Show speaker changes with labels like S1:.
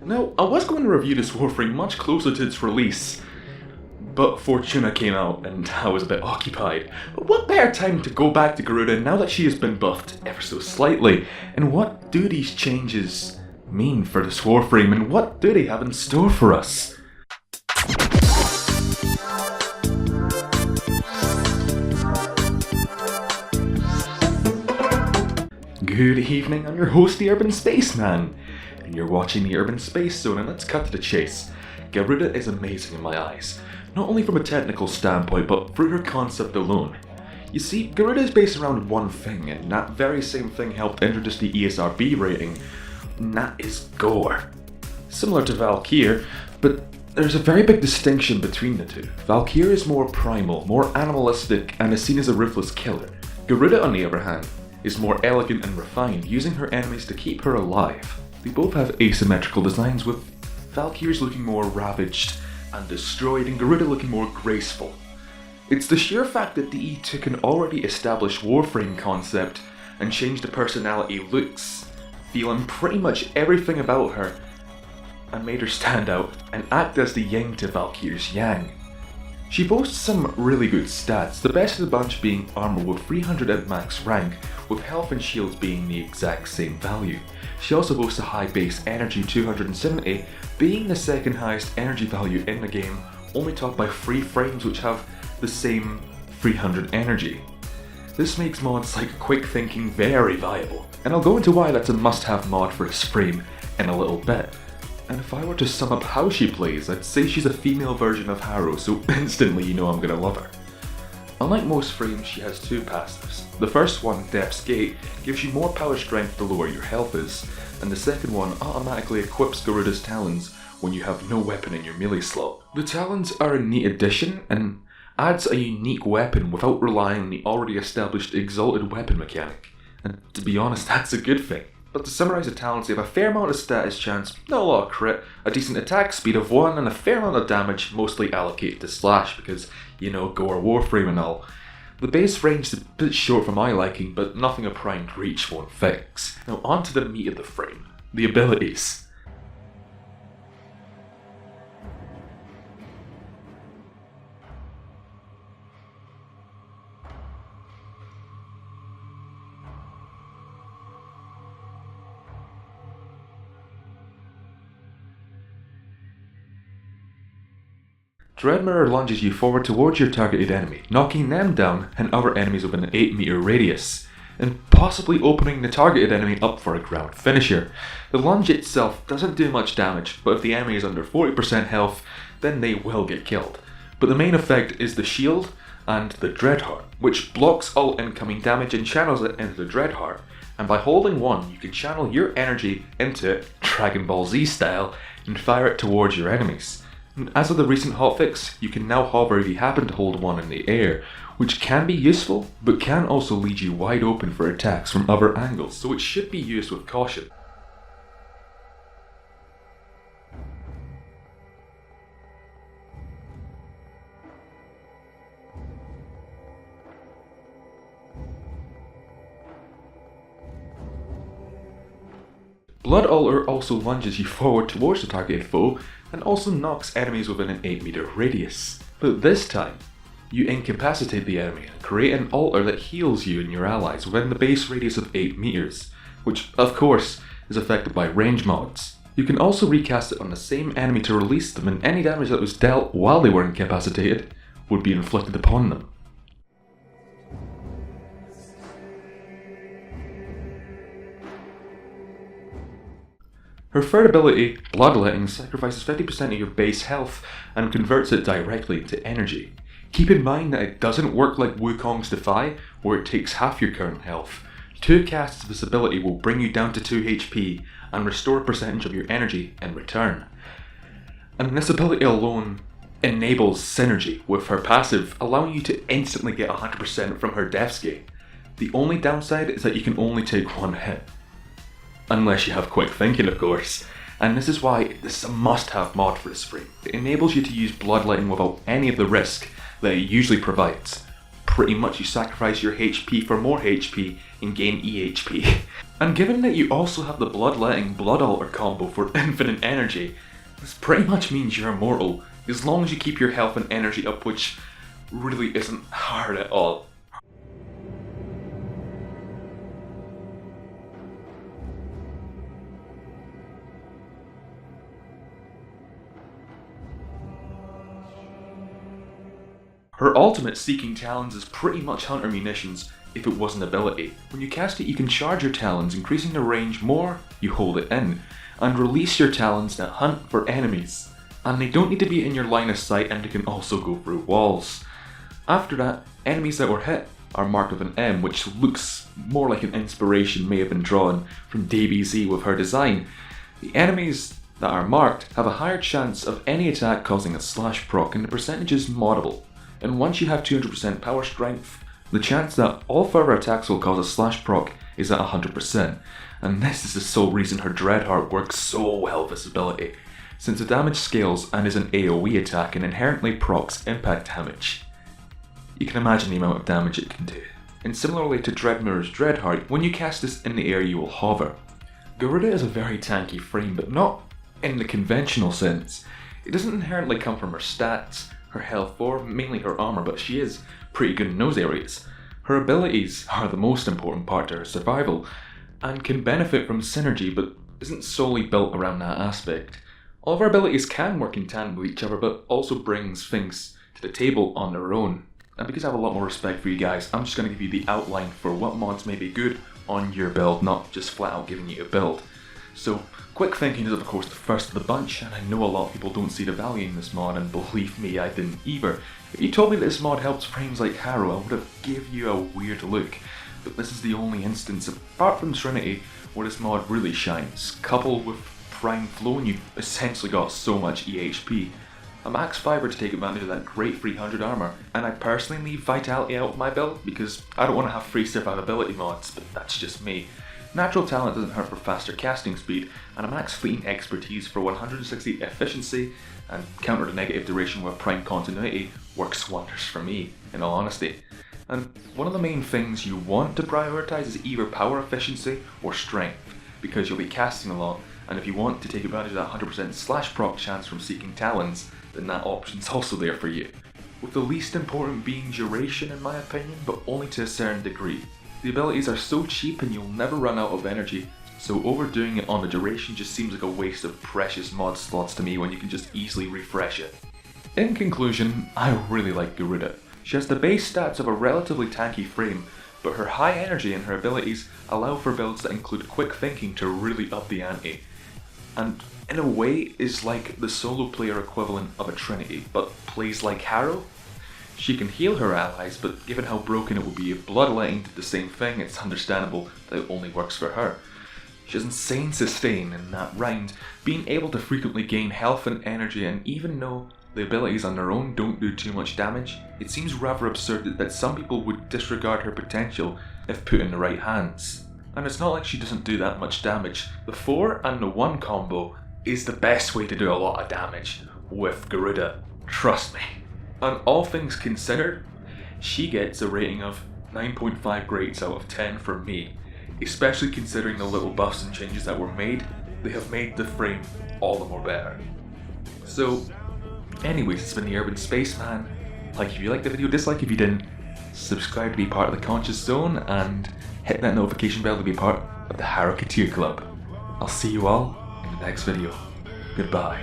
S1: Now, I was going to review this Warframe much closer to its release, but Fortuna came out and I was a bit occupied. But what better time to go back to Garuda now that she has been buffed ever so slightly? And what do these changes mean for this Warframe, and what do they have in store for us? Good evening, I'm your host, the Urban Spaceman, and you're watching the Urban Space Zone, and let's cut to the chase. Garuda is amazing in my eyes, not only from a technical standpoint, but through her concept alone. You see, Garuda is based around one thing, and that very same thing helped introduce the ESRB rating, and that is gore. Similar to Valkyr, but there's a very big distinction between the two. Valkyr is more primal, more animalistic, and is seen as a ruthless killer. Garuda, on the other hand, is more elegant and refined, using her enemies to keep her alive. They both have asymmetrical designs, with Valkyr's looking more ravaged and destroyed, and Garuda looking more graceful. It's the sheer fact that DE took an already established Warframe concept and changed the personality, looks, feel, and pretty much everything about her, and made her stand out and act as the yin to Valkyr's yang. She boasts some really good stats, the best of the bunch being armor with 300 at max rank, with health and shields being the exact same value. She also boasts a high base energy, 270, being the second highest energy value in the game, only topped by 3 frames which have the same 300 energy. This makes mods like Quick Thinking very viable, and I'll go into why that's a must-have mod for this frame in a little bit. And if I were to sum up how she plays, I'd say she's a female version of Harrow, so instantly you know I'm gonna love her. Unlike most frames, she has 2 passives. The first one, Depth's Gate, gives you more power strength the lower your health is, and the second one automatically equips Garuda's Talons when you have no weapon in your melee slot. The Talons are a neat addition and adds a unique weapon without relying on the already established exalted weapon mechanic. And to be honest, that's a good thing. But to summarise the talents, they have a fair amount of status chance, not a lot of crit, a decent attack speed of 1, and a fair amount of damage, mostly allocated to slash because, you know, gore Warframe and all. The base range is a bit short for my liking, but nothing a primed reach won't fix. Now on to the meat of the frame, the abilities. Dread Mirror lunges you forward towards your targeted enemy, knocking them down and other enemies within an 8 meter radius, and possibly opening the targeted enemy up for a ground finisher. The lunge itself doesn't do much damage, but if the enemy is under 40% health, then they will get killed. But the main effect is the shield and the Dreadheart, which blocks all incoming damage and channels it into the Dreadheart, and by holding one, you can channel your energy into it, Dragon Ball Z style, and fire it towards your enemies. As of the recent hotfix, you can now hover if you happen to hold one in the air, which can be useful, but can also lead you wide open for attacks from other angles, so it should be used with caution. Blood Altar also lunges you forward towards the targeted foe, and also knocks enemies within an 8 meter radius. But this time, you incapacitate the enemy and create an altar that heals you and your allies within the base radius of 8 meters, which of course is affected by range mods. You can also recast it on the same enemy to release them, and any damage that was dealt while they were incapacitated would be inflicted upon them. Her third ability, Bloodletting, sacrifices 50% of your base health and converts it directly into energy. Keep in mind that it doesn't work like Wukong's Defy, where it takes half your current health. 2 casts of this ability will bring you down to 2 HP and restore a percentage of your energy in return. And this ability alone enables synergy with her passive, allowing you to instantly get 100% from her Death's Gate. The only downside is that you can only take 1 hit. Unless you have Quick Thinking, of course. And this is why this is a must-have mod for this frame. It enables you to use Bloodletting without any of the risk that it usually provides. Pretty much you sacrifice your HP for more HP and gain EHP. And given that you also have the Bloodletting Blood Altar combo for infinite energy, this pretty much means you're immortal, as long as you keep your health and energy up, which really isn't hard at all. Her ultimate, Seeking Talons, is pretty much Hunter Munitions if it was an ability. When you cast it, you can charge your talons, increasing the range more you hold it in, and release your talons to hunt for enemies. And they don't need to be in your line of sight, and they can also go through walls. After that, enemies that were hit are marked with an M, which looks more like an inspiration may have been drawn from DBZ with her design. The enemies that are marked have a higher chance of any attack causing a slash proc, and the percentage is moddable. And once you have 200% power strength, the chance that all further attacks will cause a slash proc is at 100%. And this is the sole reason her Dreadheart works so well with this ability, since the damage scales and is an AoE attack and inherently procs impact damage. You can imagine the amount of damage it can do. And similarly to Dreadmirror's Dreadheart, when you cast this in the air you will hover. Garuda is a very tanky frame, but not in the conventional sense. It doesn't inherently come from her stats, her health, or mainly her armor, but she is pretty good in those areas. Her abilities are the most important part to her survival, and can benefit from synergy, but isn't solely built around that aspect. All of her abilities can work in tandem with each other, but also brings things to the table on their own. And because I have a lot more respect for you guys, I'm just going to give you the outline for what mods may be good on your build, not just flat out giving you a build. So, quick thinking is of course the first of the bunch, and I know a lot of people don't see the value in this mod, and believe me, I didn't either. If you told me that this mod helps frames like Harrow, I would have give you a weird look. But this is the only instance, apart from Trinity, where this mod really shines. Coupled with Prime Flow, and you've essentially got so much EHP. A max fiber to take advantage of that great 300 armor, and I personally leave Vitality out of my build because I don't want to have free survivability mods, but that's just me. Natural Talent doesn't hurt for faster casting speed, and a max Fleeting Expertise for 160 efficiency, and counter the negative duration with Prime Continuity works wonders for me, in all honesty. And one of the main things you want to prioritise is either power efficiency or strength, because you'll be casting a lot, and if you want to take advantage of that 100% slash proc chance from Seeking Talons, then that option's also there for you. With the least important being duration in my opinion, but only to a certain degree. The abilities are so cheap and you'll never run out of energy, so overdoing it on the duration just seems like a waste of precious mod slots to me when you can just easily refresh it. In conclusion, I really like Garuda. She has the base stats of a relatively tanky frame, but her high energy and her abilities allow for builds that include quick thinking to really up the ante. And in a way is like the solo player equivalent of a Trinity, but plays like Harrow. She can heal her allies, but given how broken it would be if Bloodletting did the same thing, it's understandable that it only works for her. She has insane sustain in that round, being able to frequently gain health and energy, and even though the abilities on their own don't do too much damage, it seems rather absurd that some people would disregard her potential if put in the right hands. And it's not like she doesn't do that much damage. The 4 and the 1 combo is the best way to do a lot of damage with Garuda, trust me. And all things considered, she gets a rating of 9.5 grades out of 10 from me. Especially considering the little buffs and changes that were made, they have made the frame all the more better. So, anyways, it's been the Urban Spaceman. Like if you liked the video, dislike if you didn't, subscribe to be part of the Conscious Zone, and hit that notification bell to be part of the Harrow Club. I'll see you all in the next video. Goodbye.